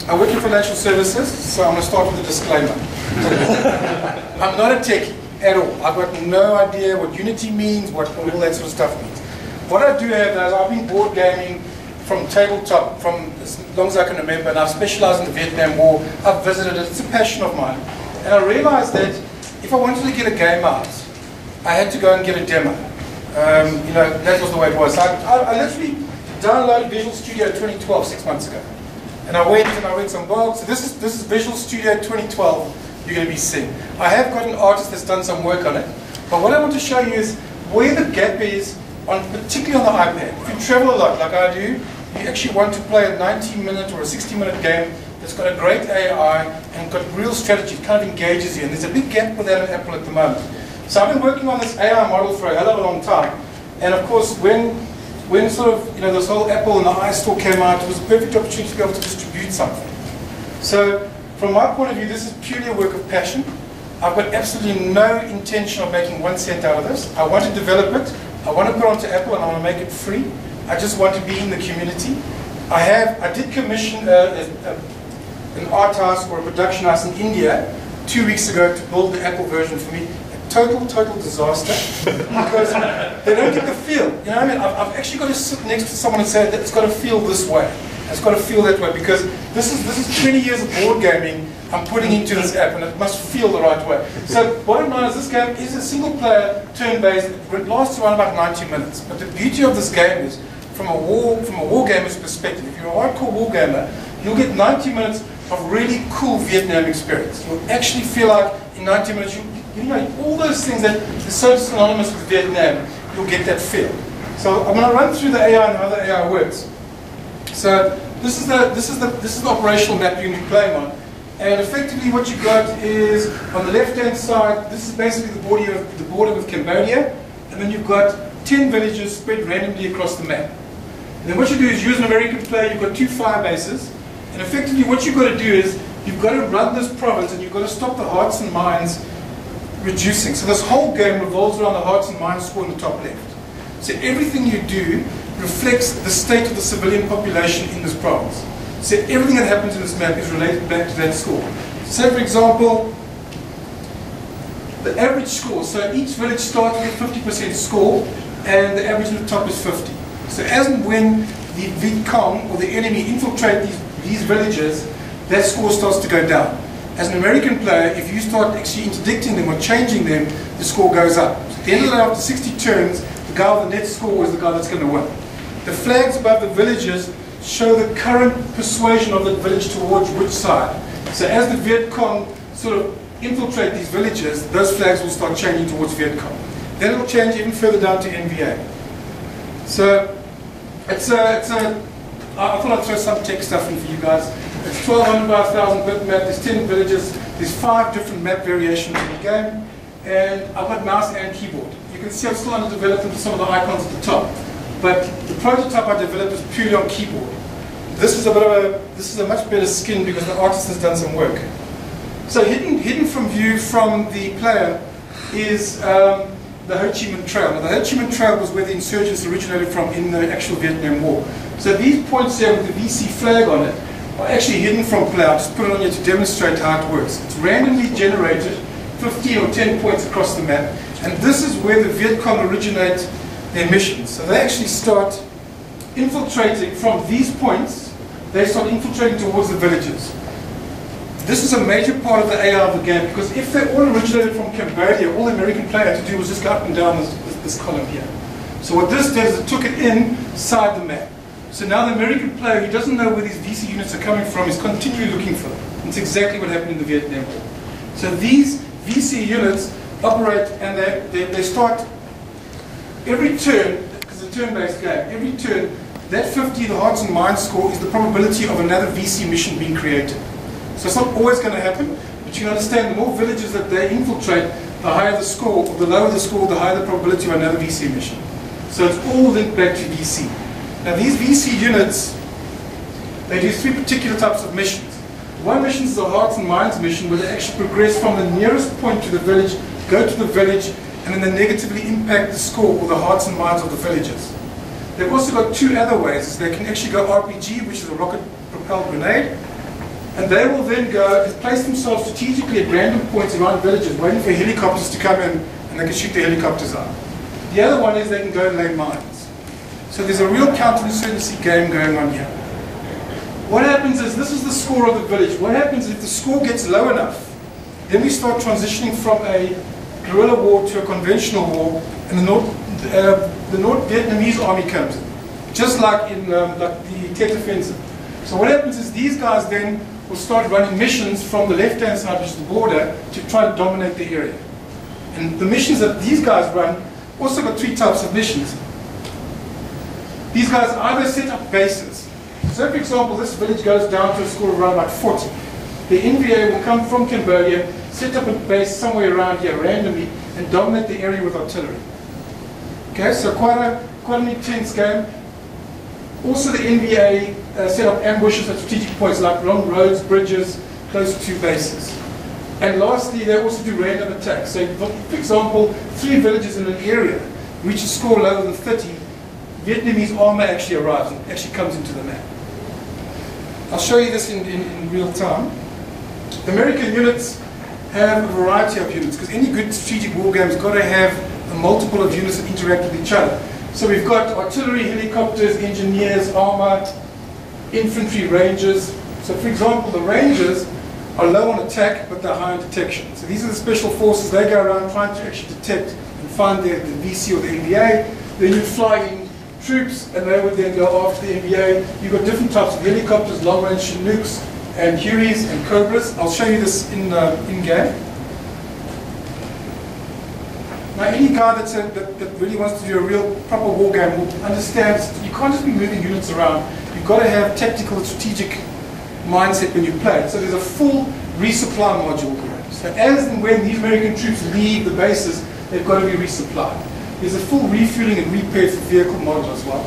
I work in financial services, so I'm going to start with a disclaimer. I'm not a techie at all. I've got no idea what Unity means, what all that sort of stuff means. What I do have is I've been board gaming from tabletop from as long as I can remember, and I've specialized in the Vietnam War. I've visited it. It's a passion of mine. And I realized that if I wanted to get a game out, I had to go and get a demo. You know, that was the way it was. I literally downloaded Visual Studio 2012 6 months ago. And I went and I read some blogs. So this is Visual Studio 2012 you're going to be seeing. I have got an artist that's done some work on it. But what I want to show you is where the gap is, particularly on the iPad. If you travel a lot like I do, you actually want to play a 90-minute or a 60-minute game that's got a great AI and got real strategy. It kind of engages you. And there's a big gap with that on Apple at the moment. So I've been working on this AI model for a hell of a long time. And of course, when sort of, you know, this whole Apple and the iStore came out, it was a perfect opportunity to be able to distribute something. So from my point of view, this is purely a work of passion. I've got absolutely no intention of making 1 cent out of this. I want to develop it. I want to put it onto Apple and I want to make it free. I just want to be in the community. I did commission an art house or a production house in India 2 weeks ago to build the Apple version for me. Total disaster, because they don't get the feel. You know what I mean? I've actually got to sit next to someone and say that it's got to feel this way. It's got to feel that way, because this is 20 years of board gaming I'm putting into this app, and it must feel the right way. So bottom line is, this game is a single player, turn-based. It lasts around about 90 minutes. But the beauty of this game is, from a war gamer's perspective, if you're a hardcore war gamer, you'll get 90 minutes of really cool Vietnam experience. You'll actually feel like in 90 minutes you know, all those things that are so synonymous with Vietnam, you'll get that feel. So I'm going to run through the AI and how the AI works. So this is the operational map you're going to be playing on. And effectively what you've got is, on the left-hand side, this is basically the border with Cambodia. And then you've got 10 villages spread randomly across the map. And then what you do is, you as an American player, you've got 2 fire bases. And effectively what you've got to do is, you've got to run this province and you've got to stop the hearts and minds reducing. So this whole game revolves around the hearts and minds score in the top left. So everything you do reflects the state of the civilian population in this province. So everything that happens in this map is related back to that score. So for example, the average score, so each village starts with a 50% score, and the average at the top is 50. So as and when the Viet Cong or the enemy infiltrate these villages, that score starts to go down. As an American player, if you start actually interdicting them or changing them, the score goes up. So at the end of the day, after 60 turns, the guy with the net score is the guy that's going to win. The flags above the villages show the current persuasion of the village towards which side. So as the Viet Cong sort of infiltrate these villages, those flags will start changing towards Viet Cong. Then it'll change even further down to NVA. So I thought I'd throw some tech stuff in for you guys. It's 1200 by 1000 bit map, there's 10 villages, there's 5 different map variations in the game, and I've got mouse and keyboard. You can see I'm still under development for some of the icons at the top, but the prototype I developed is purely on keyboard. This is a much better skin because the artist has done some work. So hidden from view from the player is the Ho Chi Minh Trail. Now the Ho Chi Minh Trail was where the insurgents originated from in the actual Vietnam War. So these points here with the VC flag on it are actually hidden from play. I'll just put it on here to demonstrate how it works. It's randomly generated 15 or 10 points across the map, and this is where the Viet Cong originate their missions. So they actually start infiltrating from these points, they start infiltrating towards the villages. This is a major part of the AI of the game, because if they all originated from Cambodia, all the American player had to do was just go up and down this column here. So what this did is it took it inside the map. So now the American player who doesn't know where these VC units are coming from is continually looking for them. It's exactly what happened in the Vietnam War. So these VC units operate, and they start every turn, because it's a turn-based game, every turn, that 50, the hearts and minds score, is the probability of another VC mission being created. So it's not always going to happen, but you can understand the more villages that they infiltrate, the higher the score, or the lower the score, the higher the probability of another VC mission. So it's all linked back to VC. Now these VC units, they do 3 particular types of missions. One mission is the hearts and minds mission, where they actually progress from the nearest point to the village, go to the village, and then they negatively impact the score or the hearts and minds of the villagers. They've also got 2 other ways. They can actually go RPG, which is a rocket-propelled grenade, And they will then go and place themselves strategically at random points around villages, waiting for helicopters to come in, and they can shoot the helicopters out. The other one is they can go and lay mines. So there's a real counterinsurgency game going on here. What happens is, this is the score of the village. What happens if the score gets low enough, then we start transitioning from a guerrilla war to a conventional war, and the North Vietnamese army comes in, just like in like the Tet Offensive. So what happens is, these guys then will start running missions from the left-hand side, which is the border, to try to dominate the area. And the missions that these guys run also got three types of missions. These guys either set up bases. So for example, this village goes down to a score of around about 40. The NVA will come from Cambodia, set up a base somewhere around here randomly, and dominate the area with artillery. Okay, so quite an intense game. Also the NVA set up ambushes at strategic points like along roads, bridges, close to bases. And lastly, they also do random attacks. So for example, 3 villages in an area reach a score lower than 30, Vietnamese armor actually arrives and actually comes into the map. I'll show you this in real time. The American units have a variety of units, because any good strategic war game has got to have a multiple of units that interact with each other. So we've got artillery, helicopters, engineers, armor, infantry, rangers. So for example, the rangers are low on attack, but they're high on detection. So these are the special forces. They go around trying to actually detect and find the VC or the NVA. Then you fly in troops, and they would then go after the NVA. You've got different types of helicopters, long-range Chinooks, and Hueys, and Cobras. I'll show you this in-game. Now, any guy that really wants to do a real proper war game will understand you can't just be moving units around. You've got to have tactical and strategic mindset when you play. So there's a full resupply module here. So as and when these American troops leave the bases, they've got to be resupplied. There's a full refueling and repair for vehicle module as well.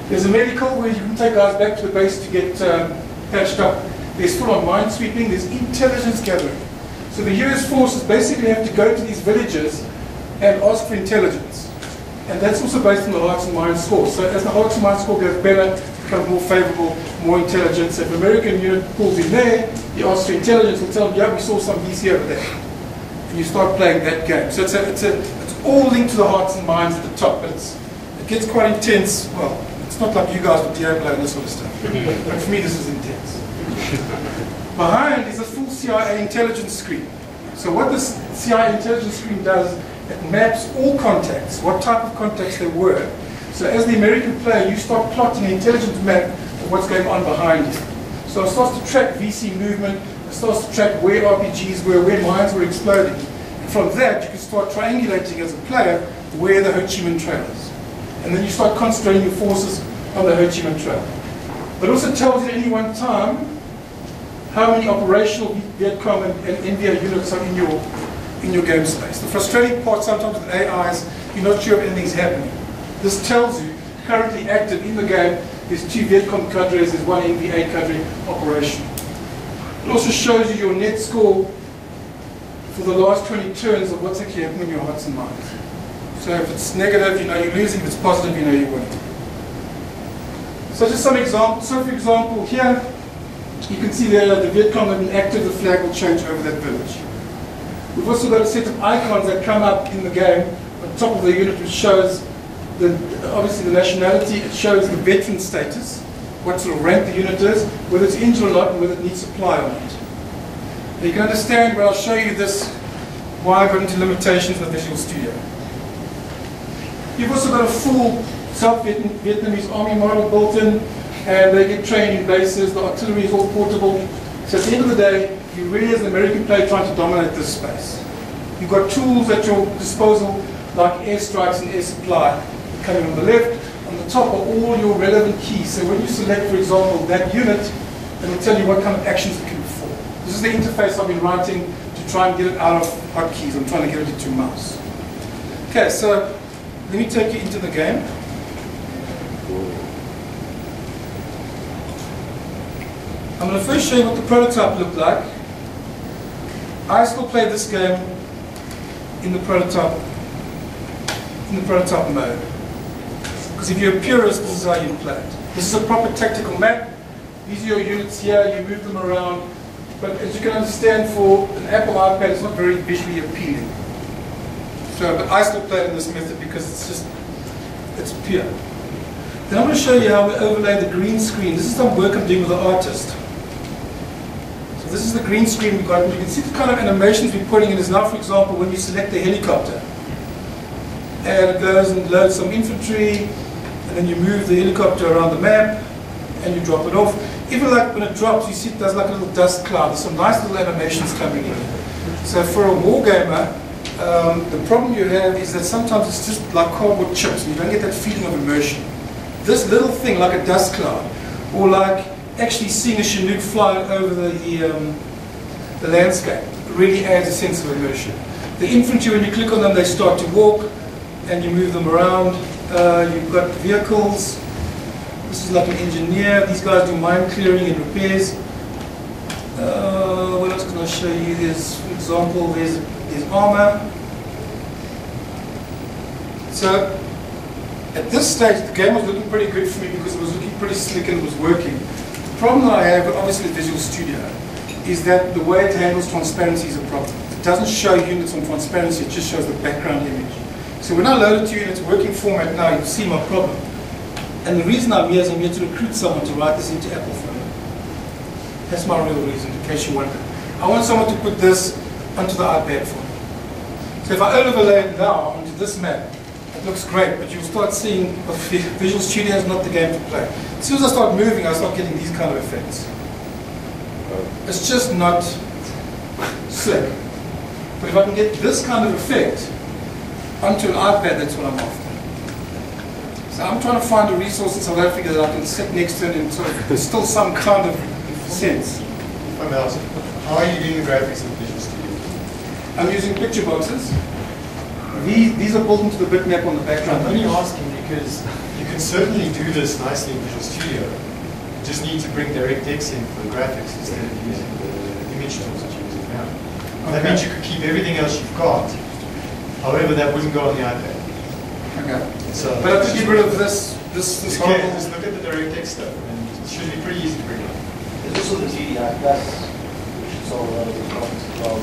There's a medical where you can take guys back to the base to get patched up. There's full-on mine sweeping. There's intelligence gathering. So the US forces basically have to go to these villages and ask for intelligence. And that's also based on the hearts and minds score. So as the hearts and minds score goes better, it becomes more favorable, more intelligence. If an American unit pulls in there, he asks for intelligence, will tell them, yeah, we saw some VC over there. And you start playing that game. So it's all linked to the hearts and minds at the top, but it gets quite intense. Well, it's not like you guys with Diablo and this sort of stuff. But for me, this is intense. Behind is a full CIA intelligence screen. So what this CIA intelligence screen does, it maps all contacts, what type of contacts there were. So as the American player, you start plotting an intelligence map of what's going on behind you. So it starts to track VC movement, it starts to track where RPGs were, where mines were exploding. And from that, you can start triangulating as a player where the Ho Chi Minh Trail is. And then you start concentrating your forces on the Ho Chi Minh Trail. It also tells you at any one time how many operational Viet Cong and NVA units are in your game space. The frustrating part sometimes with AI is you're not sure if anything's happening. This tells you, currently active in the game, there's 2 Viet Cong cadres, there's 1 NVA cadre operational. It also shows you your net score for the last 20 turns of what's actually happening in your hearts and minds. So if it's negative, you know you're losing. If it's positive, you know you're winning. So just some examples. So for example, here, you can see there that the Viet Cong have been active, the flag will change over that village. We've also got a set of icons that come up in the game on top of the unit, which shows obviously the nationality. It shows the veteran status, what sort of rank the unit is, whether it's injured or not, and whether it needs supply or not. Now you can understand when I'll show you this, why I got into limitations of Visual Studio. You've also got a full South Vietnamese army model built in, and they get trained in bases. The artillery is all portable. So at the end of the day, you really, as an American player, trying to dominate this space. You've got tools at your disposal, like airstrikes and air supply, coming on the left. On the top are all your relevant keys. So when you select, for example, that unit, it will tell you what kind of actions it can perform. This is the interface I've been writing to try and get it out of hotkeys. I'm trying to get it into mouse. Okay, so let me take you into the game. I'm going to first show you what the prototype looked like. I still play this game in the prototype mode. Because if you're a purist, this is how you play it. This is a proper tactical map. These are your units here, you move them around. But as you can understand, for an Apple iPad, it's not very visually appealing. So, but I still play it in this method because it's pure. Then I'm going to show you how we overlay the green screen. This is some work I'm doing with the artist. So this is the green screen we've got. And you can see the kind of animations we're putting in is now, for example, when you select the helicopter. And it goes and loads some infantry, and then you move the helicopter around the map, and you drop it off. Even like when it drops, you see it does like a little dust cloud. There's some nice little animations coming in. So for a wargamer, the problem you have is that sometimes it's just like cardboard chips, and you don't get that feeling of immersion. This little thing, like a dust cloud, or like actually seeing a Chinook flying over the landscape, really adds a sense of immersion. The infantry, when you click on them, they start to walk, and you move them around. You've got vehicles. This is like an engineer. These guys do mine clearing and repairs. What else can I show you? There's, for example, there's armor. So, at this stage, the game was looking pretty good for me because it was looking pretty slick and it was working. The problem that I have, obviously with Visual Studio, is that the way it handles transparency is a problem. It doesn't show units on transparency, it just shows the background image. So when I load it to you in its working format now, you see my problem. And the reason I'm here is I'm here to recruit someone to write this into Apple for me. That's my real reason, in case you wonder. I want someone to put this onto the iPad for me. So if I overlay it now onto this map, it looks great, but you'll start seeing Visual Studio is not the game to play. As soon as I start moving, I start getting these kind of effects. It's just not slick. But if I can get this kind of effect onto an iPad, that's what I'm after. So I'm trying to find a resource in South Africa that I can sit next to it and sort of instill some kind of sense. If I may ask, how are you doing the graphics in Visual Studio? I'm using picture boxes. These are built into the bitmap on the background. I'm only asking because you can certainly do this nicely in Visual Studio. You just need to bring DirectX in for the graphics instead of using the image tools that you're using now. Okay. That means you could keep everything else you've got. However, that wouldn't go on the iPad. Okay. So, but I have to get rid of this okay, just look at the DirectX stuff, and it should be pretty easy to bring up. There's also the GDI Plus, which is all a lot of the problems as well.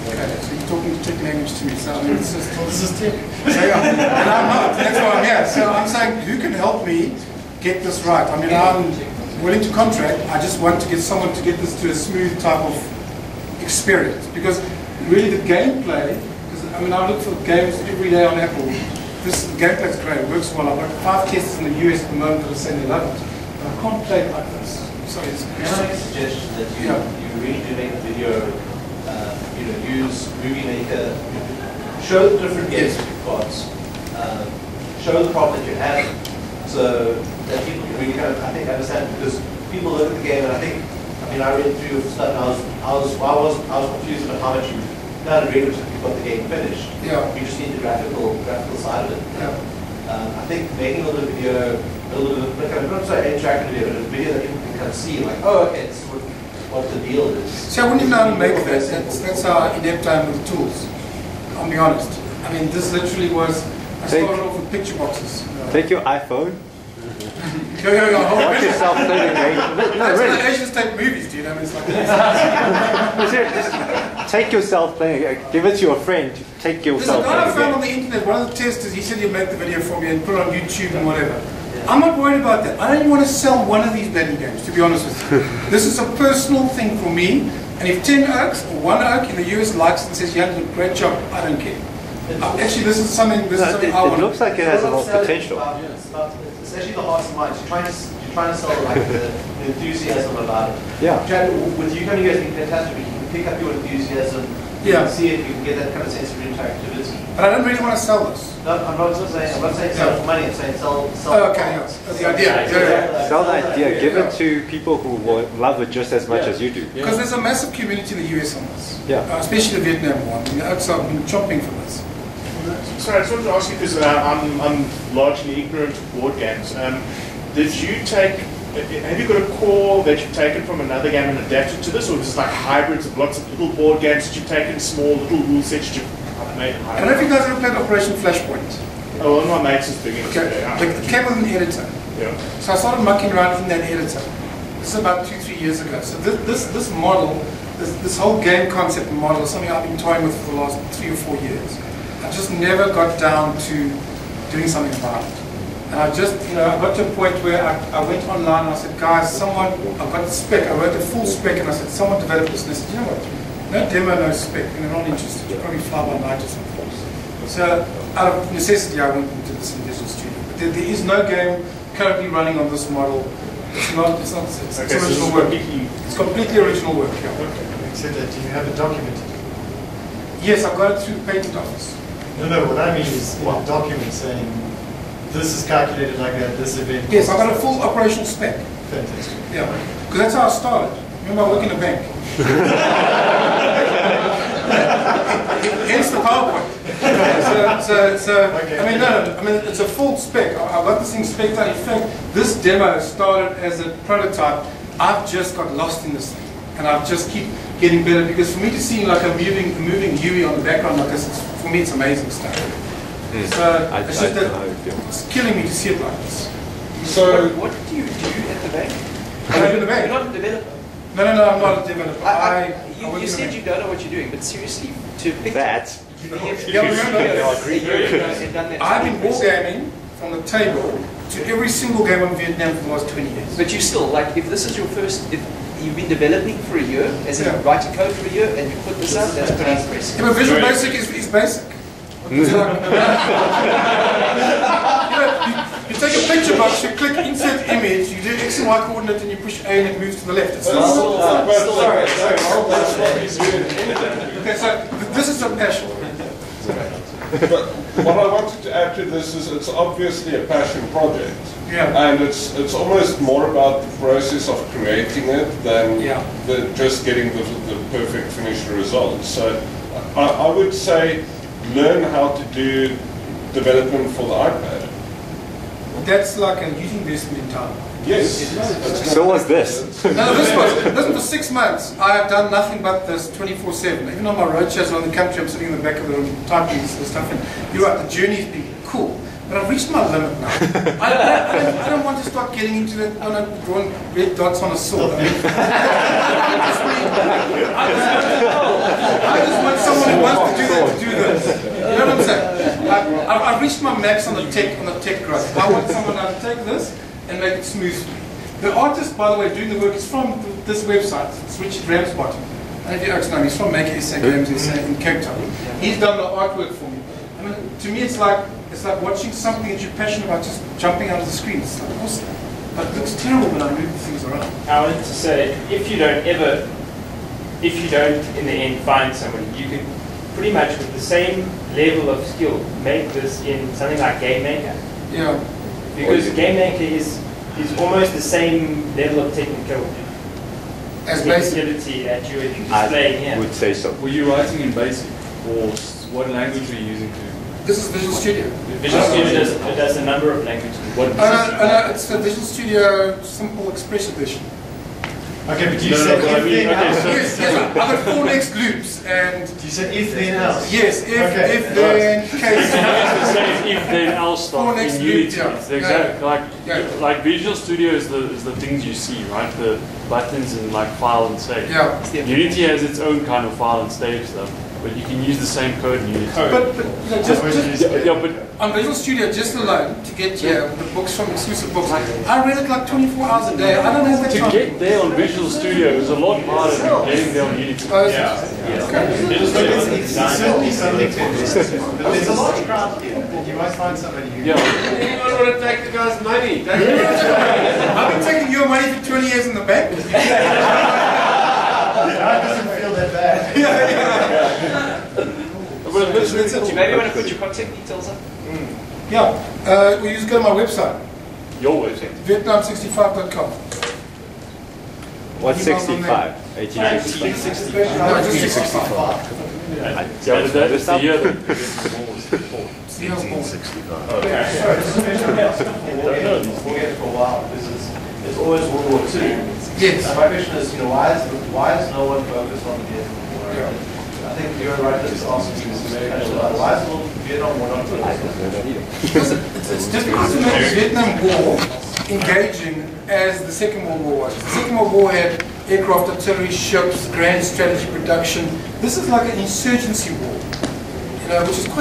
Okay, so you're talking tech language to me, so I mean, this is tech. And I'm not, that's why I'm here. So I'm saying, who can help me get this right? I mean, I'm willing to contract, I just want to get someone to get this to a smooth type of experience. Because really the gameplay, because I mean, I look for games every day on Apple. The gameplay is great, it works well. I've got 5 testers in the US at the moment that are saying they love it. But I can't play it like this. Sorry, it's Can I make a suggestion that you really do make a video, use Movie Maker, show the different games that you've got, show the problem that you have, so that people can really kind of, I think, understand, because people look at the game and I read through your stuff and I was confused about how much you done and read which you've got the game finished. Yeah. You just need the graphical side of it. Yeah. I think making a little bit of video, a little bit of, not so interactive video, but a video that people can kind of see, like, oh, okay, this is what the deal is. See, I wouldn't even know how to make that. That's how inept I am with tools. I'll be honest. I mean, this literally was, I started off with picture boxes. Take your iPhone. Go. Watch yourself playing a game. No, that's really. like Asian state movies, dude. I mean, it's like Just take yourself playing. Give it to your friend. Take There's a yourself guy I playing a found on game. the internet, one of the testers, he said he'd make the video for me and put it on YouTube and whatever. I'm not worried about that. I don't even want to sell one of these bloody games, to be honest with you. This is a personal thing for me, and if 10 oaks or 1 oak in the US likes it and says, yeah, you did a great job, I don't care. Actually, this is something I want. It looks like it has a lot of potential. It's actually the hearts and minds. You're trying to sell like the enthusiasm about it. Yeah. With you coming here, it's been fantastic. You can pick up your enthusiasm. You can see it. You can get that kind of sense of interactivity. But I don't really want to sell this. No, I'm not saying sell for money. I'm saying sell. Oh, okay, yes. The idea. Sell the idea. Give it to people who will love it just as much as you do. Because there's a massive community in the US on this. Yeah. Especially the Vietnam one. The oaks have been chomping for this. Sorry, I just wanted to ask you, because I'm largely ignorant of board games. Did you have you got a core that you've taken from another game and adapted to this, or is it like hybrids of lots of little board games that you've taken, small little rule sets that you've made? I don't know if you guys ever played Operation Flashpoint. Oh, one of my mates is big into it. Okay. It came with an editor. Yeah. So I started mucking around in that editor. This is about 2-3 years ago. So this model, this whole game concept model is something I've been toying with for the last 3 or 4 years. I just never got down to doing something about it. And I just, I got to a point where I went online and I said, guys, I've got the spec. I wrote a full spec and I said, someone develop this. And they said, you know what? No demo, no spec. They're not interested. You probably fly by night or something. So out of necessity, I went into this in Visual Studio. But there is no game currently running on this model. It's original work. It's completely original work, yeah. Okay. Except that, do you have it documented? Yes, I've got it through the patent office. No, what I mean is in a document saying, this is calculated like that, this event. Yes, I've got a full operational spec. Fantastic. Yeah, because that's how I started. Remember, I work in a bank. Hence the PowerPoint. Okay. I mean, it's a full spec. I've got this thing spec'd out. In fact, this demo started as a prototype. I've just got lost in this thing, and I just keep getting better because for me to see like a moving UE on the background like this, for me, it's amazing stuff. So it's just that it's killing me to see it like this. So what do you do at the bank? I work in the bank. You're not a developer. No, I'm not a developer. You said you don't know what you're doing, but seriously, to pick That. I've been wargaming from the table to every single game in Vietnam for the last 20 years. But you still, like, if this is your first, if you've been developing for a year, as in writing code for a year, and you put this out, that's pretty impressive. Yeah, but Visual Basic is basic. It's like, you take a picture box, you click insert image, you do X and Y coordinate, and you push A and it moves to the left. It's okay, so this is a passion. but what I wanted to add to this is it's obviously a passion project. Yeah. And it's almost more about the process of creating it than just getting the perfect finished result. So I would say learn how to do development for the iPad. That's like a huge investment in time. Yes. So was this. No, listen, for 6 months, I have done nothing but this 24/7. Even on my road shows around the country, I'm sitting in the back of the room typing this stuff, and you're right, the journey's been cool. But I've reached my limit now. I don't want to start getting into that drawing red dots on a sword. I just want someone who wants to do that to do this. You know what I'm saying? I've reached my max on the tech growth. I want someone to take this and make it smooth for me. The artist, by the way, doing the work is from this website. It's Richard Ramsbottom. I don't know if you guys know him. He's from MGSA Games in Cape Town. He's done the artwork for me. I mean, to me, it's like watching something that you're passionate about just jumping out of the screen. It's like awesome. But it looks terrible when I move things around. I wanted to say, if you don't in the end find somebody, you can pretty much with the same level of skill make this in something like Game Maker. Yeah. Because Game Maker is almost the same level of technical As basic. ability that you're displaying here. I would say so. Were you writing in BASIC, or what language were you using to? This is Visual Studio. Visual Studio does a number of languages. What? It's the Visual Studio Simple Express Edition. Okay, but you said if then else. Yes, I've got 4 next loops, and You said if then else. yes, if then case. If then else stuff next in Unity. loop, yeah. It's the exact Yeah. like Visual Studio is the things you see, right? The buttons and like file and save. Yeah. Unity has its own kind of file and save stuff, but you can use the same code in Unity. But just Yeah, but on Visual Studio, just alone to get here with the books from exclusive books, I read it like 24 hours a day. I don't have that to time. get there on Visual Studio is a lot harder than getting there on Unity. Oh, is it? Okay. It's certainly something to invest in. But there's a large crowd here, and you might find somebody who... Yeah. Anyone want to take the guy's money? I've been taking your money for 20 years in the bank. It doesn't feel that bad. Do you maybe want to put your contact details up? Yeah, well, you just go to my website, Your website. Vietnam65.com. What's 65? 1865. No, just 65. Yeah, but that's the year that See how it's Sorry, this has been for a while. There's always World War II. Yes. My question is, why is no one focused on the Vietnam War? I think you're right to ask this question. Otherwise, Vietnam will not It's difficult to make the Vietnam War engaging as the Second World War was. The Second World War had aircraft, artillery, ships, grand strategy production. This is like an insurgency war, which is quite